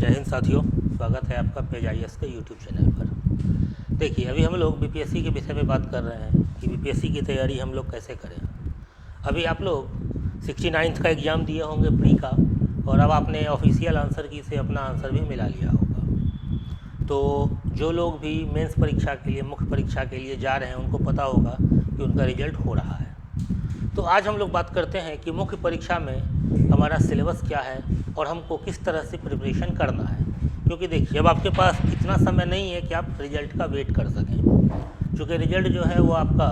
जय हिंद साथियों, स्वागत है आपका पेज IAS के यूट्यूब चैनल पर। देखिए, अभी हम लोग बीपीएससी के विषय में बात कर रहे हैं कि बीपीएससी की तैयारी हम लोग कैसे करें। अभी आप लोग 69th का एग्ज़ाम दिए होंगे प्री का, और अब आपने ऑफिशियल आंसर की से अपना आंसर भी मिला लिया होगा। तो जो लोग भी मेंस परीक्षा के लिए, मुख्य परीक्षा के लिए जा रहे हैं, उनको पता होगा कि उनका रिजल्ट हो रहा है। तो आज हम लोग बात करते हैं कि मुख्य परीक्षा में हमारा सिलेबस क्या है और हमको किस तरह से प्रिपरेशन करना है। क्योंकि देखिए, अब आपके पास इतना समय नहीं है कि आप रिजल्ट का वेट कर सकें। चूँकि रिजल्ट जो है वो आपका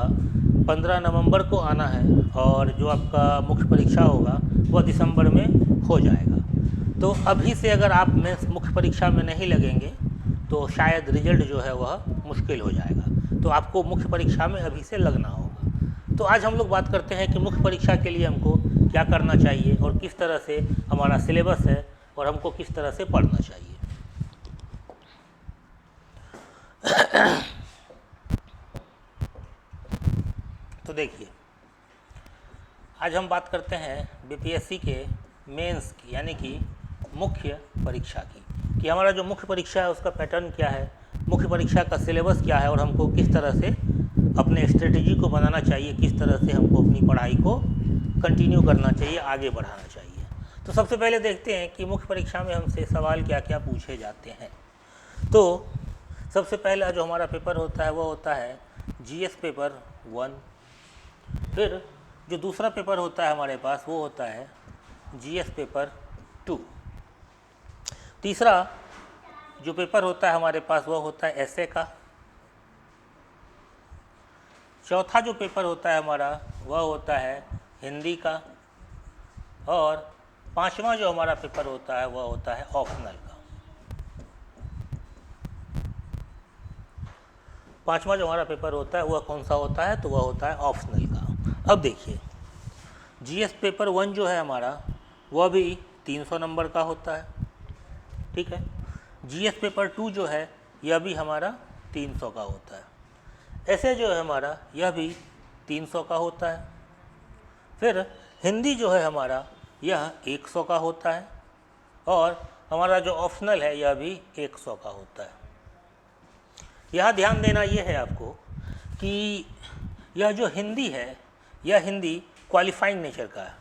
15 नवंबर को आना है, और जो आपका मुख्य परीक्षा होगा वह दिसंबर में हो जाएगा। तो अभी से अगर आप मेंस मुख्य परीक्षा में नहीं लगेंगे तो शायद रिजल्ट जो है वह मुश्किल हो जाएगा। तो आपको मुख्य परीक्षा में अभी से लगना होगा। तो आज हम लोग बात करते हैं कि मुख्य परीक्षा के लिए हमको क्या करना चाहिए और किस तरह से हमारा सिलेबस है और हमको किस तरह से पढ़ना चाहिए। तो देखिए, आज हम बात करते हैं बीपीएससी के मेंस की, यानी कि मुख्य परीक्षा की, कि हमारा जो मुख्य परीक्षा है उसका पैटर्न क्या है, मुख्य परीक्षा का सिलेबस क्या है और हमको किस तरह से अपने स्ट्रेटजी को बनाना चाहिए, किस तरह से हमको अपनी पढ़ाई को कंटिन्यू करना चाहिए, आगे बढ़ाना चाहिए। तो सबसे पहले देखते हैं कि मुख्य परीक्षा में हमसे सवाल क्या क्या पूछे जाते हैं। तो सबसे पहला जो हमारा पेपर होता है वो होता है जीएस पेपर 1। फिर जो दूसरा पेपर होता है हमारे पास वो होता है जीएस पेपर 2। तीसरा जो पेपर होता है हमारे पास वो होता है एसए का। चौथा जो पेपर होता है हमारा वह होता है हिंदी का। और पांचवा जो हमारा पेपर होता है वह होता है ऑप्शनल का। पांचवा जो हमारा पेपर होता है वह कौन सा होता है, तो वह होता है ऑप्शनल का। अब देखिए, जीएस पेपर 1 जो है हमारा वह भी 300 नंबर का होता है, ठीक है। जीएस पेपर 2 जो है यह भी हमारा 300 का होता है। ऐसे जो है हमारा यह भी 300 का होता है। फिर हिंदी जो है हमारा यह 100 का होता है, और हमारा जो ऑप्शनल है यह भी 100 का होता है। यह ध्यान देना ये है आपको कि यह जो हिंदी है यह हिंदी क्वालिफाइंग नेचर का है,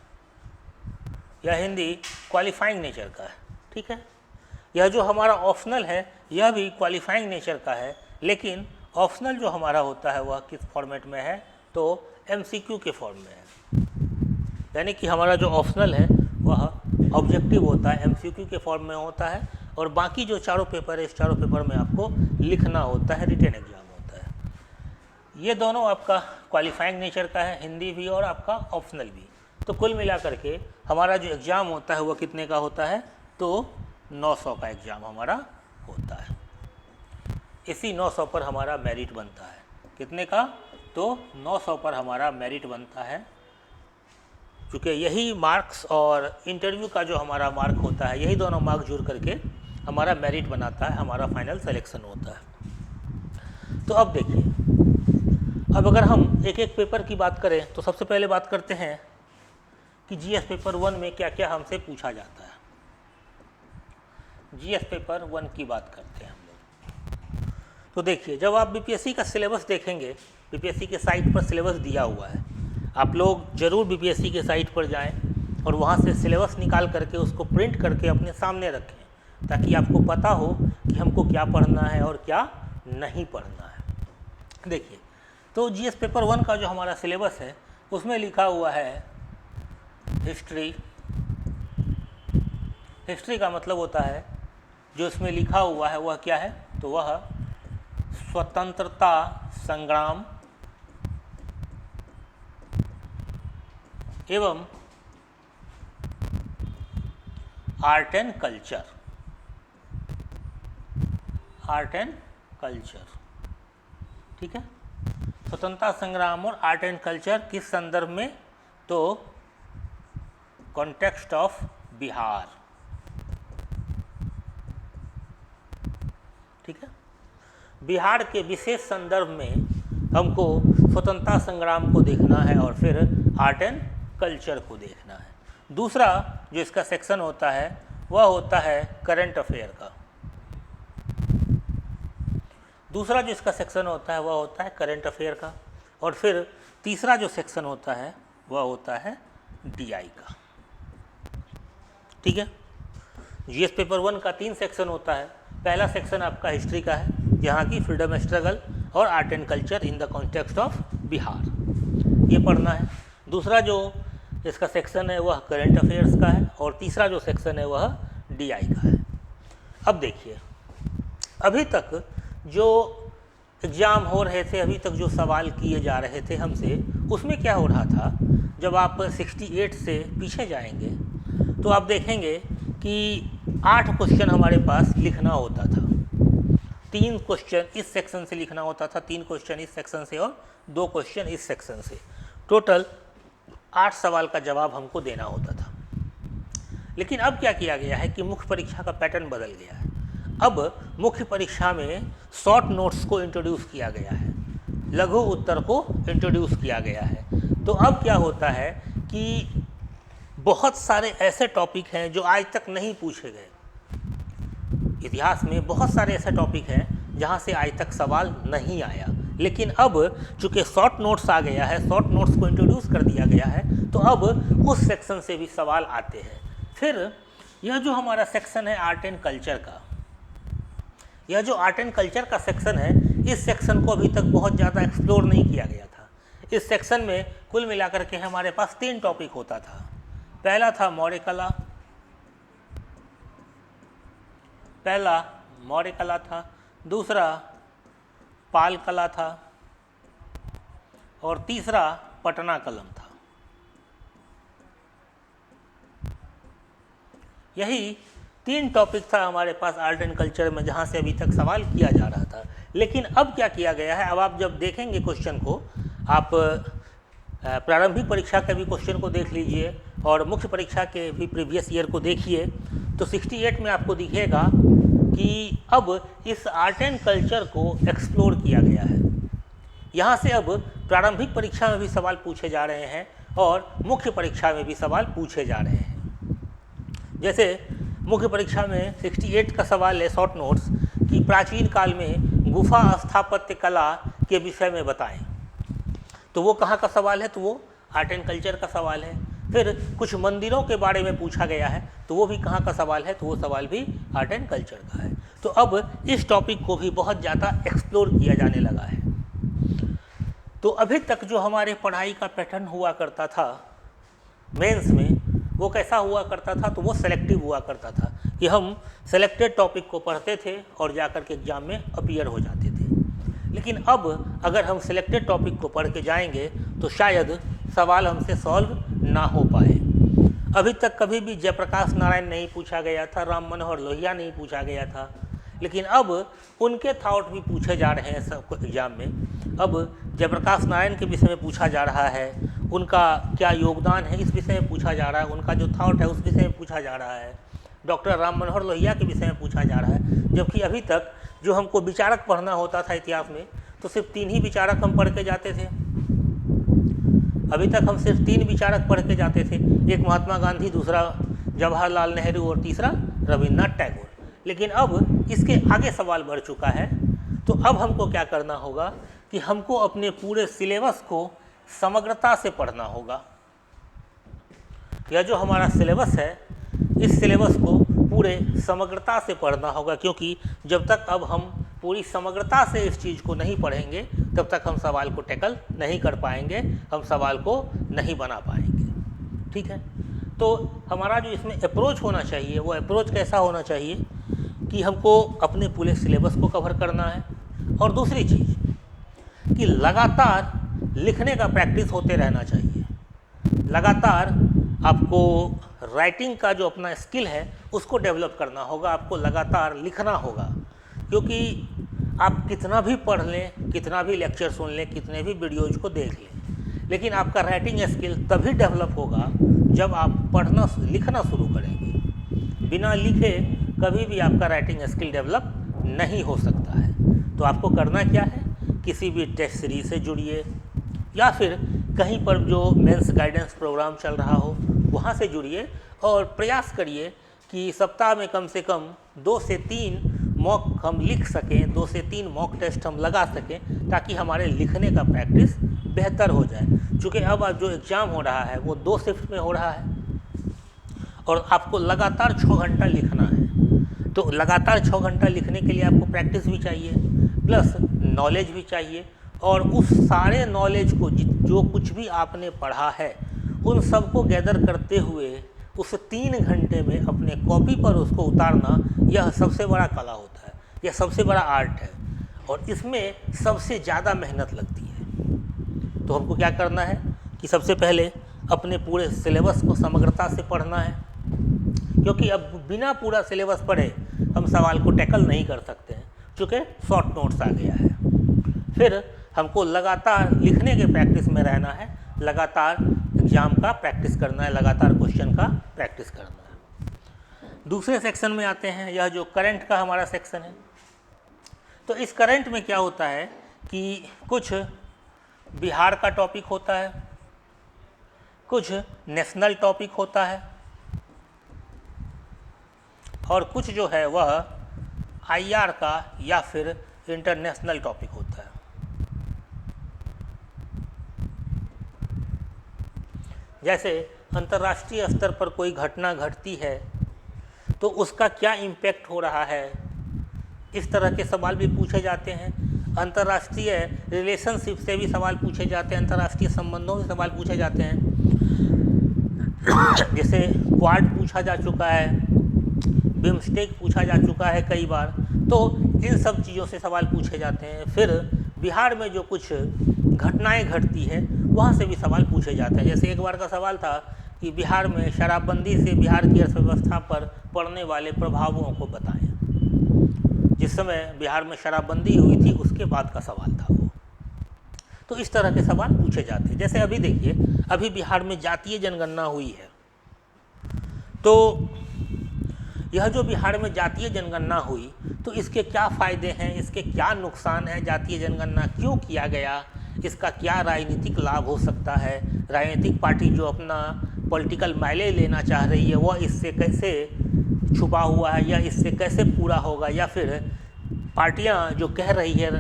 यह हिंदी क्वालिफाइंग नेचर का है, ठीक है। यह जो हमारा ऑप्शनल है यह भी क्वालिफाइंग नेचर का है, लेकिन ऑप्शनल जो हमारा होता है वह किस फॉर्मेट में है, तो एमसीक्यू के फॉर्म में है। यानी कि हमारा जो ऑप्शनल है वह ऑब्जेक्टिव होता है, एमसीक्यू के फॉर्म में होता है, और बाकी जो चारों पेपर है इस चारों पेपर में आपको लिखना होता है, रिटन एग्जाम होता है। ये दोनों आपका क्वालिफाइंग नेचर का है, हिंदी भी और आपका ऑप्शनल भी। तो कुल मिला करके हमारा जो एग्ज़ाम होता है वह कितने का होता है, तो 900 का एग्ज़ाम हमारा होता है। इसी 900 पर हमारा मेरिट बनता है। कितने का, तो 900 पर हमारा मेरिट बनता है। क्योंकि यही मार्क्स और इंटरव्यू का जो हमारा मार्क होता है, यही दोनों मार्क जुड़ करके हमारा मेरिट बनाता है, हमारा फाइनल सिलेक्शन होता है। तो अब देखिए, अब अगर हम एक एक पेपर की बात करें तो सबसे पहले बात करते हैं कि जीएस पेपर 1 में क्या क्या हमसे पूछा जाता है। जीएस पेपर 1 की बात करते हैं हम लोग। तो देखिए, जब आप बीपीएससी का सिलेबस देखेंगे, बीपीएससी के साइट पर सिलेबस दिया हुआ है, आप लोग ज़रूर बीपीएससी के साइट पर जाएं और वहाँ से सिलेबस निकाल करके उसको प्रिंट करके अपने सामने रखें, ताकि आपको पता हो कि हमको क्या पढ़ना है और क्या नहीं पढ़ना है। देखिए, तो जीएस पेपर 1 का जो हमारा सिलेबस है उसमें लिखा हुआ है हिस्ट्री। हिस्ट्री का मतलब होता है, जो इसमें लिखा हुआ है वह क्या है, तो वह स्वतंत्रता संग्राम एवं art and culture. Art and culture, ठीक है। स्वतंत्रता संग्राम और आर्ट एंड कल्चर किस संदर्भ में, तो कॉन्टेक्स्ट ऑफ बिहार, ठीक है। बिहार के विशेष संदर्भ में हमको स्वतंत्रता संग्राम को देखना है और फिर आर्ट एंड कल्चर को देखना है। दूसरा जो इसका सेक्शन होता है वह होता है करंट अफेयर का। दूसरा जो इसका सेक्शन होता है वह होता है करंट अफेयर का। और फिर तीसरा जो सेक्शन होता है वह होता है डीआई का। ठीक है। जीएस पेपर 1 का 3 सेक्शन होता है। पहला सेक्शन आपका हिस्ट्री का है, जहाँ की फ्रीडम स्ट्रगल और art and culture in the context of Bihar, ये पढ़ना है। दूसरा जो इसका सेक्शन है वह करंट अफेयर्स का है और तीसरा जो सेक्शन है वह डीआई का है। अब देखिए, अभी तक जो एग्ज़ाम हो रहे थे, अभी तक जो सवाल किए जा रहे थे हमसे, उसमें क्या हो रहा था, जब आप 68 से पीछे जाएंगे तो आप देखेंगे कि 8 क्वेश्चन हमारे पास लिखना होता था। 3 क्वेश्चन इस सेक्शन से लिखना होता था, 3 क्वेश्चन इस सेक्शन से और 2 क्वेश्चन इस सेक्शन से। टोटल 8 सवाल का जवाब हमको देना होता था। लेकिन अब क्या किया गया है कि मुख्य परीक्षा का पैटर्न बदल गया है। अब मुख्य परीक्षा में शॉर्ट नोट्स को इंट्रोड्यूस किया गया है, लघु उत्तर को इंट्रोड्यूस किया गया है। तो अब क्या होता है कि बहुत सारे ऐसे टॉपिक हैं जो आज तक नहीं पूछे गए। इतिहास में बहुत सारे ऐसे टॉपिक हैं जहां से आज तक सवाल नहीं आया, लेकिन अब चूँकि शॉर्ट नोट्स आ गया है, शॉर्ट नोट्स को इंट्रोड्यूस कर दिया गया है, तो अब उस सेक्शन से भी सवाल आते हैं। फिर यह जो हमारा सेक्शन है आर्ट एंड कल्चर का, यह जो आर्ट एंड कल्चर का सेक्शन है, इस सेक्शन को अभी तक बहुत ज़्यादा एक्सप्लोर नहीं किया गया था। इस सेक्शन में कुल मिलाकर के हमारे पास 3 टॉपिक होता था। पहला था मौर्य कला था, दूसरा पाल कला था और तीसरा पटना कलम था। यही 3 टॉपिक था हमारे पास आर्ट एंड कल्चर में, जहाँ से अभी तक सवाल किया जा रहा था। लेकिन अब क्या किया गया है, अब आप जब देखेंगे क्वेश्चन को, आप प्रारंभिक परीक्षा के भी क्वेश्चन को देख लीजिए और मुख्य परीक्षा के भी प्रीवियस ईयर को देखिए, तो 68 में आपको दिखेगा कि अब इस आर्ट एंड कल्चर को एक्सप्लोर किया गया है। यहाँ से अब प्रारंभिक परीक्षा में भी सवाल पूछे जा रहे हैं और मुख्य परीक्षा में भी सवाल पूछे जा रहे हैं। जैसे मुख्य परीक्षा में 68 का सवाल है शॉर्ट नोट्स कि प्राचीन काल में गुफा स्थापत्य कला के विषय में बताएं। तो वो कहाँ का सवाल है, तो वो आर्ट एंड कल्चर का सवाल है। फिर कुछ मंदिरों के बारे में पूछा गया है, तो वो भी कहाँ का सवाल है, तो वो सवाल भी आर्ट एंड कल्चर का है। तो अब इस टॉपिक को भी बहुत ज़्यादा एक्सप्लोर किया जाने लगा है। तो अभी तक जो हमारे पढ़ाई का पैटर्न हुआ करता था मेंस में, वो कैसा हुआ करता था, तो वो सेलेक्टिव हुआ करता था कि हम सेलेक्टेड टॉपिक को पढ़ते थे और जाकर के एग्जाम में अपीयर हो जाते थे। लेकिन अब अगर हम सिलेक्टेड टॉपिक को पढ़ के जाएंगे तो शायद सवाल हमसे सॉल्व ना हो पाए। अभी तक कभी भी जयप्रकाश नारायण नहीं पूछा गया था, राम मनोहर लोहिया नहीं पूछा गया था, लेकिन अब उनके थॉट भी पूछे जा रहे हैं सब एग्जाम में। अब जयप्रकाश नारायण के विषय में पूछा जा रहा है, उनका क्या योगदान है इस विषय में पूछा जा रहा है, उनका जो थॉट है उस विषय में पूछा जा रहा है। डॉक्टर राम मनोहर लोहिया के विषय में पूछा जा रहा है, जबकि अभी तक जो हमको विचारक पढ़ना होता था इतिहास में, तो सिर्फ 3 ही विचारक हम पढ़ के जाते थे। अभी तक हम सिर्फ 3 विचारक पढ़ के जाते थे, एक महात्मा गांधी, दूसरा जवाहरलाल नेहरू और तीसरा रविन्द्रनाथ टैगोर। लेकिन अब इसके आगे सवाल बढ़ चुका है, तो अब हमको क्या करना होगा कि हमको अपने पूरे सिलेबस को समग्रता से पढ़ना होगा। यह जो हमारा सिलेबस है, इस सिलेबस को पूरे समग्रता से पढ़ना होगा, क्योंकि जब तक अब हम पूरी समग्रता से इस चीज़ को नहीं पढ़ेंगे तब तक हम सवाल को टैकल नहीं कर पाएंगे, हम सवाल को नहीं बना पाएंगे। ठीक है, तो हमारा जो इसमें अप्रोच होना चाहिए, वो अप्रोच कैसा होना चाहिए कि हमको अपने पूरे सिलेबस को कवर करना है, और दूसरी चीज़ कि लगातार लिखने का प्रैक्टिस होते रहना चाहिए। लगातार आपको राइटिंग का जो अपना स्किल है उसको डेवलप करना होगा, आपको लगातार लिखना होगा, क्योंकि आप कितना भी पढ़ लें, कितना भी लेक्चर सुन लें, कितने भी वीडियोज को देख लें, लेकिन आपका राइटिंग स्किल तभी डेवलप होगा जब आप पढ़ना लिखना शुरू करेंगे। बिना लिखे कभी भी आपका राइटिंग स्किल डेवलप नहीं हो सकता है। तो आपको करना क्या है, किसी भी टेस्ट सीरीज से जुड़िए, या फिर कहीं पर जो मेंस गाइडेंस प्रोग्राम चल रहा हो वहाँ से जुड़िए और प्रयास करिए कि सप्ताह में कम से कम 2 से 3 मॉक हम लिख सकें, 2 से 3 मॉक टेस्ट हम लगा सकें, ताकि हमारे लिखने का प्रैक्टिस बेहतर हो जाए। क्योंकि अब जो एग्ज़ाम हो रहा है वो 2 शिफ्ट में हो रहा है और आपको लगातार 6 घंटा लिखना है। तो लगातार 6 घंटा लिखने के लिए आपको प्रैक्टिस भी चाहिए, प्लस नॉलेज भी चाहिए, और उस सारे नॉलेज को जो कुछ भी आपने पढ़ा है उन सबको गैदर करते हुए उस 3 घंटे में अपने कॉपी पर उसको उतारना, यह सबसे बड़ा कला होता है, यह सबसे बड़ा आर्ट है, और इसमें सबसे ज़्यादा मेहनत लगती है। तो हमको क्या करना है कि सबसे पहले अपने पूरे सिलेबस को समग्रता से पढ़ना है, क्योंकि अब बिना पूरा सिलेबस पढ़े हम सवाल को टैकल नहीं कर सकते हैं, चूँकि शॉर्ट नोट्स आ गया है। फिर हमको लगातार लिखने के प्रैक्टिस में रहना है, लगातार एग्ज़ाम का प्रैक्टिस करना है, लगातार क्वेश्चन का प्रैक्टिस करना है। दूसरे सेक्शन में आते हैं, यह जो करंट का हमारा सेक्शन है। तो इस करंट में क्या होता है कि कुछ बिहार का टॉपिक होता है, कुछ नेशनल टॉपिक होता है, और कुछ जो है वह IR का या फिर इंटरनेशनल टॉपिक होता है। जैसे अंतर्राष्ट्रीय स्तर पर कोई घटना घटती है तो उसका क्या इम्पैक्ट हो रहा है, इस तरह के सवाल भी पूछे जाते हैं। अंतर्राष्ट्रीय रिलेशनशिप से भी सवाल पूछे जाते हैं, अंतर्राष्ट्रीय संबंधों से सवाल पूछे जाते हैं। जैसे क्वाड पूछा जा चुका है, बिम्स्टेक पूछा जा चुका है कई बार, तो इन सब चीज़ों से सवाल पूछे जाते हैं। फिर बिहार में जो कुछ घटनाएं घटती है वहाँ से भी सवाल पूछे जाते हैं। जैसे एक बार का सवाल था कि बिहार में शराबबंदी से बिहार की अर्थव्यवस्था पर पड़ने वाले प्रभावों को बताएं। जिस समय बिहार में शराबबंदी हुई थी उसके बाद का सवाल था वो। तो इस तरह के सवाल पूछे जाते हैं। जैसे अभी देखिए, अभी बिहार में जातीय जनगणना हुई है, तो यह जो बिहार में जातीय जनगणना हुई तो इसके क्या फ़ायदे हैं, इसके क्या नुकसान हैं, जातीय जनगणना क्यों किया गया, इसका क्या राजनीतिक लाभ हो सकता है, राजनीतिक पार्टी जो अपना पॉलिटिकल माइलेज लेना चाह रही है वह इससे कैसे छुपा हुआ है या इससे कैसे पूरा होगा, या फिर पार्टियां जो कह रही है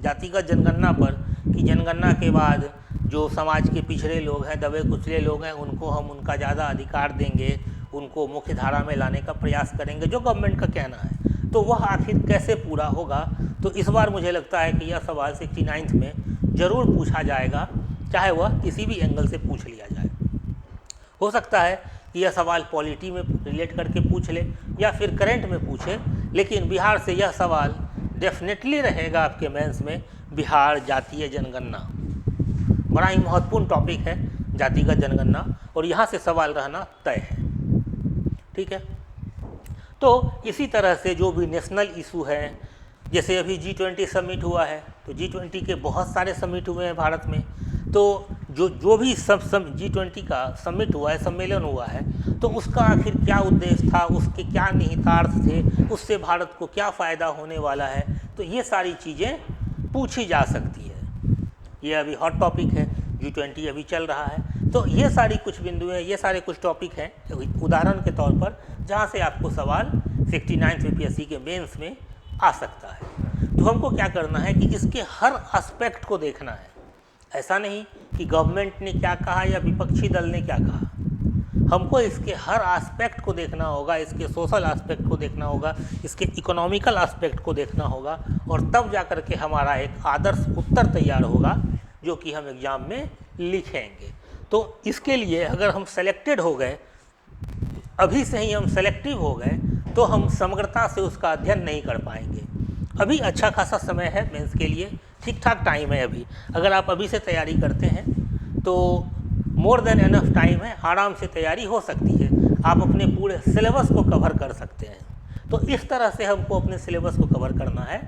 जातिगत जनगणना पर कि जनगणना के बाद जो समाज के पिछड़े लोग हैं, दबे कुचले लोग हैं, उनको हम उनका ज़्यादा अधिकार देंगे, उनको मुख्य धारा में लाने का प्रयास करेंगे, जो गवर्नमेंट का कहना है, तो वह आखिर कैसे पूरा होगा। तो इस बार मुझे लगता है कि यह सवाल 69th में ज़रूर पूछा जाएगा, चाहे वह किसी भी एंगल से पूछ लिया जाए। हो सकता है कि यह सवाल पॉलिटी में रिलेट करके पूछ ले या फिर करंट में पूछे, लेकिन बिहार से यह सवाल डेफिनेटली रहेगा आपके मेंस में। बिहार जातीय जनगणना बड़ा ही महत्वपूर्ण टॉपिक है, जातिगत जनगणना, और यहाँ से सवाल रहना तय है। ठीक है, तो इसी तरह से जो भी नेशनल इशू है, जैसे अभी G20 समिट हुआ है, तो G20 के बहुत सारे समिट हुए हैं भारत में, तो जो भी G20 का समिट हुआ है, सम्मेलन हुआ है, तो उसका आखिर क्या उद्देश्य था, उसके क्या निहितार्थ थे, उससे भारत को क्या फ़ायदा होने वाला है, तो ये सारी चीज़ें पूछी जा सकती है। ये अभी हॉट टॉपिक है, G20 अभी चल रहा है, तो ये सारी कुछ बिंदुएं, ये सारे कुछ टॉपिक हैं उदाहरण के तौर पर, जहाँ से आपको सवाल 69th PPSC के मेंस में आ सकता है। तो हमको क्या करना है कि इसके हर एस्पेक्ट को देखना है। ऐसा नहीं कि गवर्नमेंट ने क्या कहा या विपक्षी दल ने क्या कहा, हमको इसके हर एस्पेक्ट को देखना होगा, इसके सोशल एस्पेक्ट को देखना होगा, इसके इकोनॉमिकल एस्पेक्ट को देखना होगा, और तब जा कर के हमारा एक आदर्श उत्तर तैयार होगा जो कि हम एग्ज़ाम में लिखेंगे। तो इसके लिए अगर हम सेलेक्टेड हो गए, अभी से ही हम सेलेक्टिव हो गए, तो हम समग्रता से उसका अध्ययन नहीं कर पाएंगे। अभी अच्छा खासा समय है मेंस के लिए, ठीक ठाक टाइम है अभी। अगर आप अभी से तैयारी करते हैं तो मोर देन एनफ टाइम है, आराम से तैयारी हो सकती है, आप अपने पूरे सिलेबस को कवर कर सकते हैं। तो इस तरह से हमको अपने सिलेबस को कवर करना है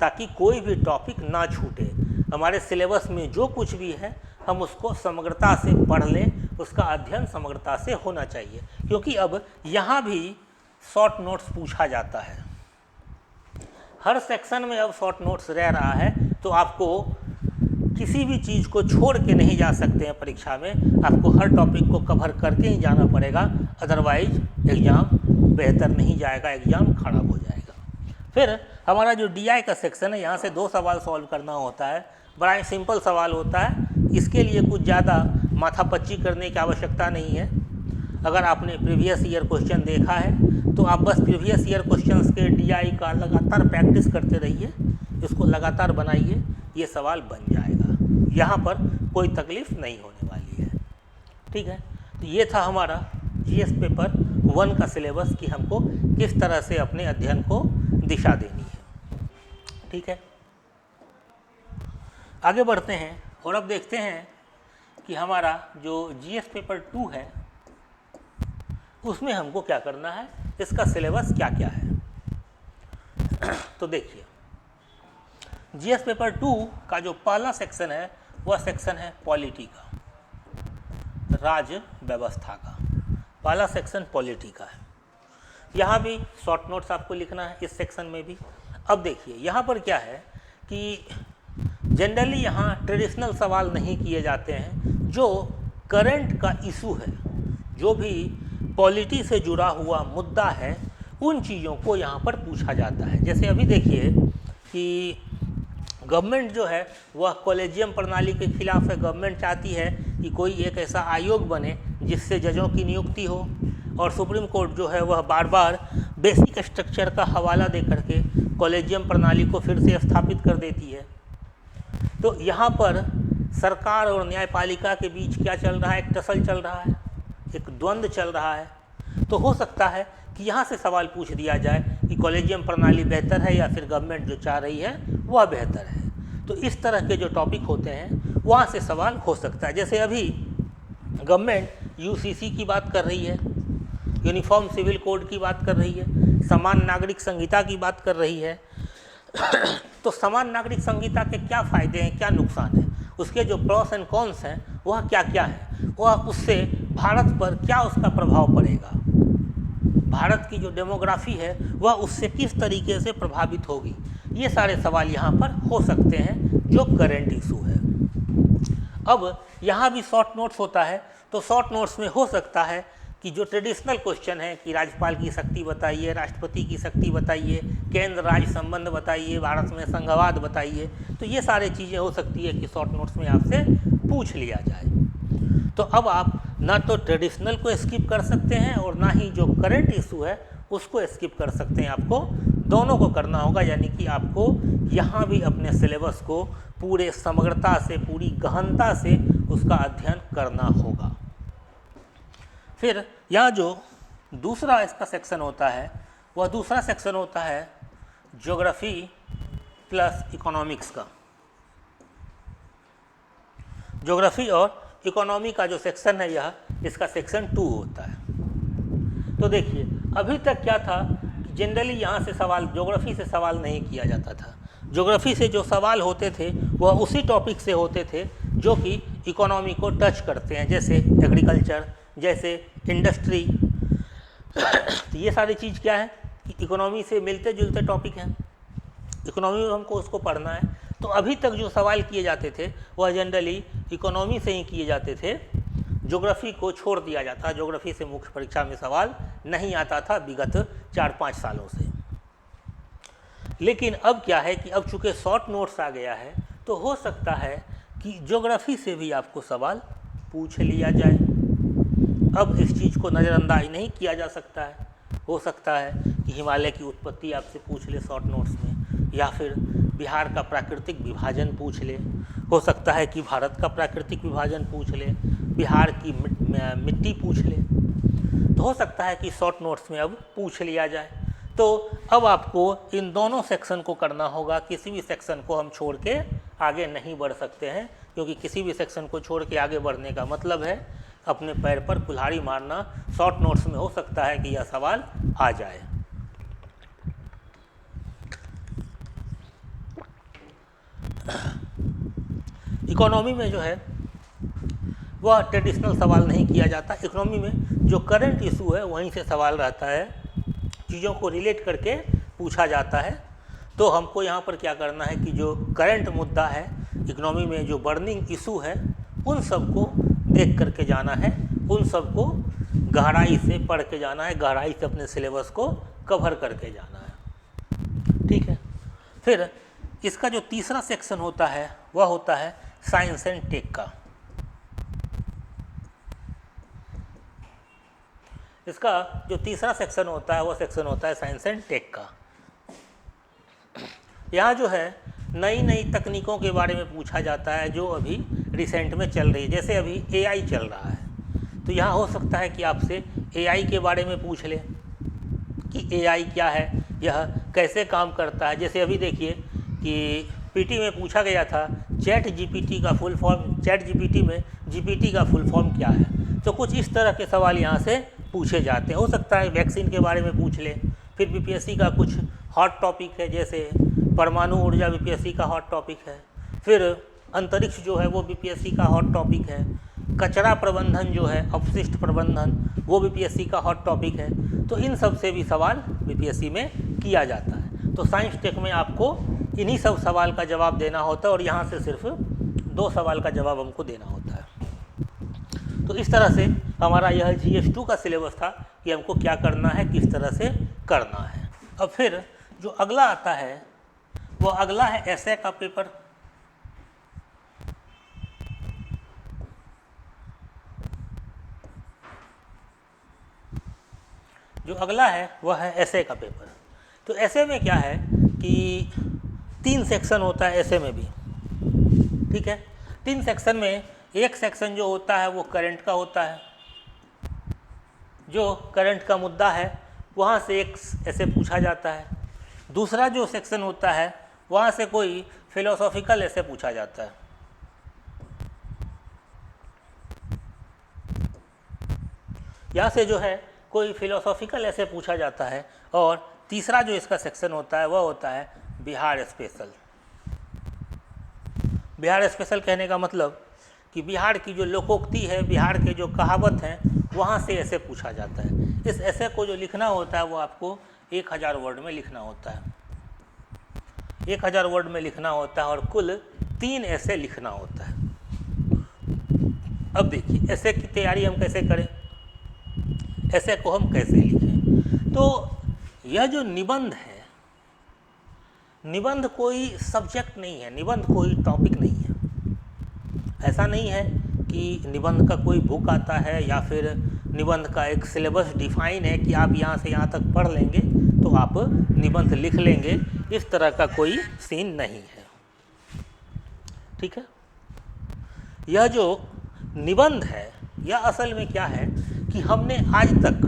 ताकि कोई भी टॉपिक ना छूटे। हमारे सिलेबस में जो कुछ भी है हम उसको समग्रता से पढ़ लें, उसका अध्ययन समग्रता से होना चाहिए, क्योंकि अब यहाँ भी शॉर्ट नोट्स पूछा जाता है। हर सेक्शन में अब शॉर्ट नोट्स रह रहा है, तो आपको किसी भी चीज़ को छोड़ के नहीं जा सकते हैं परीक्षा में, आपको हर टॉपिक को कवर करके ही जाना पड़ेगा, अदरवाइज एग्ज़ाम बेहतर नहीं जाएगा, एग्ज़ाम खराब हो जाएगा। फिर हमारा जो DI का सेक्शन है, यहाँ से 2 सवाल सॉल्व करना होता है, बड़ा ही सिंपल सवाल होता है, इसके लिए कुछ ज़्यादा माथापच्ची करने की आवश्यकता नहीं है। अगर आपने प्रीवियस ईयर क्वेश्चन देखा है तो आप बस प्रीवियस ईयर क्वेश्चंस के DI का लगातार प्रैक्टिस करते रहिए, इसको लगातार बनाइए, ये सवाल बन जाएगा, यहाँ पर कोई तकलीफ नहीं होने वाली है। ठीक है, तो ये था हमारा GS पेपर 1 का सिलेबस कि हमको किस तरह से अपने अध्ययन को दिशा देनी है। ठीक है, आगे बढ़ते हैं और अब देखते हैं कि हमारा जो GS पेपर 2 है उसमें हमको क्या करना है, इसका सिलेबस क्या क्या है। तो देखिए, GS पेपर 2 का जो पहला सेक्शन है वह सेक्शन है पॉलिटी का, राज्य व्यवस्था का। पहला सेक्शन पॉलिटी का है। यहाँ भी शॉर्ट नोट्स आपको लिखना है, इस सेक्शन में भी। अब देखिए यहाँ पर क्या है कि जनरली यहाँ ट्रेडिशनल सवाल नहीं किए जाते हैं, जो करंट का इशू है, जो भी पॉलिटी से जुड़ा हुआ मुद्दा है, उन चीज़ों को यहाँ पर पूछा जाता है। जैसे अभी देखिए कि गवर्नमेंट जो है वह कॉलेजियम प्रणाली के खिलाफ है। गवर्नमेंट चाहती है कि कोई एक ऐसा आयोग बने जिससे जजों की नियुक्ति हो, और सुप्रीम कोर्ट जो है वह बार बार बेसिक स्ट्रक्चर का हवाला दे करके कॉलेजियम प्रणाली को फिर से स्थापित कर देती है। तो यहाँ पर सरकार और न्यायपालिका के बीच क्या चल रहा है, एक टसल चल रहा है, एक द्वंद्व चल रहा है। तो हो सकता है कि यहाँ से सवाल पूछ दिया जाए कि कॉलेजियम प्रणाली बेहतर है या फिर गवर्नमेंट जो चाह रही है वह बेहतर है। तो इस तरह के जो टॉपिक होते हैं वहाँ से सवाल हो सकता है। जैसे अभी गवर्नमेंट UCC की बात कर रही है, यूनिफॉर्म सिविल कोड की बात कर रही है, समान नागरिक संहिता की बात कर रही है। तो समान नागरिक संहिता के क्या फ़ायदे हैं, क्या नुकसान हैं, उसके जो प्रोस एंड कॉन्स हैं वह क्या क्या है, वह उससे भारत पर क्या उसका प्रभाव पड़ेगा, भारत की जो डेमोग्राफी है वह उससे किस तरीके से प्रभावित होगी, ये सारे सवाल यहाँ पर हो सकते हैं जो करंट इशू है। अब यहाँ भी शॉर्ट नोट्स होता है, तो शॉर्ट नोट्स में हो सकता है कि जो ट्रेडिशनल क्वेश्चन है कि राज्यपाल की शक्ति बताइए, राष्ट्रपति की शक्ति बताइए, केंद्र राज्य संबंध बताइए, भारत में संघवाद बताइए, तो ये सारी चीज़ें हो सकती है कि शॉर्ट नोट्स में आपसे पूछ लिया जाए। तो अब आप ना तो ट्रेडिशनल को स्किप कर सकते हैं और ना ही जो करंट इशू है उसको स्किप कर सकते हैं, आपको दोनों को करना होगा। यानी कि आपको यहाँ भी अपने सिलेबस को पूरे समग्रता से, पूरी गहनता से उसका अध्ययन करना होगा। फिर यहाँ जो दूसरा इसका सेक्शन होता है वह दूसरा सेक्शन होता है ज्योग्राफी प्लस इकोनॉमिक्स का। ज्योग्राफी और इकोनॉमी का जो सेक्शन है यह इसका सेक्शन 2 होता है। तो देखिए अभी तक क्या था, जनरली यहाँ से सवाल ज्योग्राफी से सवाल नहीं किया जाता था। ज्योग्राफी से जो सवाल होते थे वह उसी टॉपिक से होते थे जो कि इकोनॉमी को टच करते हैं, जैसे एग्रीकल्चर, जैसे इंडस्ट्री। तो ये सारी चीज़ क्या है कि इकोनॉमी से मिलते जुलते टॉपिक हैं, इकोनॉमी में हमको उसको पढ़ना है। तो अभी तक जो सवाल किए जाते थे वह जनरली इकोनॉमी से ही किए जाते थे, ज्योग्राफी को छोड़ दिया जाता। ज्योग्राफी से मुख्य परीक्षा में सवाल नहीं आता था विगत 4-5 सालों से। लेकिन अब क्या है कि अब चूँकि शॉर्ट नोट्स आ गया है तो हो सकता है कि ज्योग्राफी से भी आपको सवाल पूछ लिया जाए। अब इस चीज़ को नज़रअंदाज नहीं किया जा सकता है। हो सकता है कि हिमालय की उत्पत्ति आपसे पूछ ले शॉर्ट नोट्स में, या फिर बिहार का प्राकृतिक विभाजन पूछ ले, हो सकता है कि भारत का प्राकृतिक विभाजन पूछ ले, बिहार की मिट्टी पूछ ले। तो हो सकता है कि शॉर्ट नोट्स में अब पूछ लिया जाए। तो अब आपको इन दोनों सेक्शन को करना होगा, किसी भी सेक्शन को हम छोड़ के आगे नहीं बढ़ सकते हैं, क्योंकि किसी भी सेक्शन को छोड़ के आगे बढ़ने का मतलब है अपने पैर पर कुल्हाड़ी मारना। शॉर्ट नोट्स में हो सकता है कि यह सवाल आ जाए। इकोनॉमी में जो है वह ट्रेडिशनल सवाल नहीं किया जाता। इकोनॉमी में जो करंट इशू है वहीं से सवाल रहता है, चीज़ों को रिलेट करके पूछा जाता है। तो हमको यहाँ पर क्या करना है कि जो करंट मुद्दा है इकोनॉमी में जो बर्निंग इशू है उन सबको देख करके जाना है, उन सबको गहराई से पढ़ के जाना है, गहराई से अपने सिलेबस को कवर करके जाना है। ठीक है। फिर इसका जो तीसरा सेक्शन होता है वह होता है साइंस एंड टेक का। इसका जो तीसरा सेक्शन होता है वह सेक्शन होता है साइंस एंड टेक का। यहाँ जो है नई नई तकनीकों के बारे में पूछा जाता है जो अभी रिसेंट में चल रही है। जैसे अभी एआई चल रहा है, तो यहाँ हो सकता है कि आपसे एआई के बारे में पूछ ले कि एआई क्या है, यह कैसे काम करता है। जैसे अभी देखिए कि पीटी में पूछा गया था चैट जीपीटी का फुल फॉर्म, चैट जीपीटी में जीपीटी का फुल फॉर्म क्या है। तो कुछ इस तरह के सवाल यहाँ से पूछे जाते हैं। हो सकता है वैक्सीन के बारे में पूछ ले। फिर बीपीएससी का कुछ हॉट टॉपिक है, जैसे परमाणु ऊर्जा बीपीएससी का हॉट टॉपिक है। फिर अंतरिक्ष जो है वो बीपीएससी का हॉट टॉपिक है। कचरा प्रबंधन जो है, अपशिष्ट प्रबंधन, वो बीपीएससी का हॉट टॉपिक है। तो इन सब से भी सवाल बीपीएससी में किया जाता है। तो साइंस टेक में आपको इन्हीं सब सवाल का जवाब देना होता है और यहाँ से सिर्फ 2 सवाल का जवाब हमको देना होता है। तो इस तरह से हमारा यह GS2 का सिलेबस था कि हमको क्या करना है, किस तरह से करना है। अब फिर जो अगला आता है वो अगला है एसे का पेपर। जो अगला है वह है एसे का पेपर। तो एसे में क्या है कि 3 सेक्शन होता है एसे में भी। ठीक है। 3 सेक्शन में एक सेक्शन जो होता है वो करंट का होता है। जो करंट का मुद्दा है वहाँ से एक ऐसे पूछा जाता है। दूसरा जो सेक्शन होता है वहाँ से कोई फिलोसॉफिकल ऐसे पूछा जाता है। यहाँ से जो है कोई फिलोसॉफिकल ऐसे पूछा जाता है। और तीसरा जो इसका सेक्शन होता है वह होता है बिहार स्पेशल। बिहार स्पेशल कहने का मतलब कि बिहार की जो लोकोक्ति है, बिहार के जो कहावत हैं, वहाँ से ऐसे पूछा जाता है। इस ऐसे को जो लिखना होता है वो आपको 1000 वर्ड में लिखना होता है। 1000 वर्ड में लिखना होता है और कुल 3 ऐसे लिखना होता है। अब देखिए ऐसे की तैयारी हम कैसे करें, ऐसे को हम कैसे लिखें। तो यह जो निबंध है, निबंध कोई सब्जेक्ट नहीं है, निबंध कोई टॉपिक नहीं है। ऐसा नहीं है कि निबंध का कोई बुक आता है या फिर निबंध का एक सिलेबस डिफाइन है कि आप यहाँ से यहाँ तक पढ़ लेंगे तो आप निबंध लिख लेंगे। इस तरह का कोई सीन नहीं है। ठीक है। यह जो निबंध है यह असल में क्या है कि हमने आज तक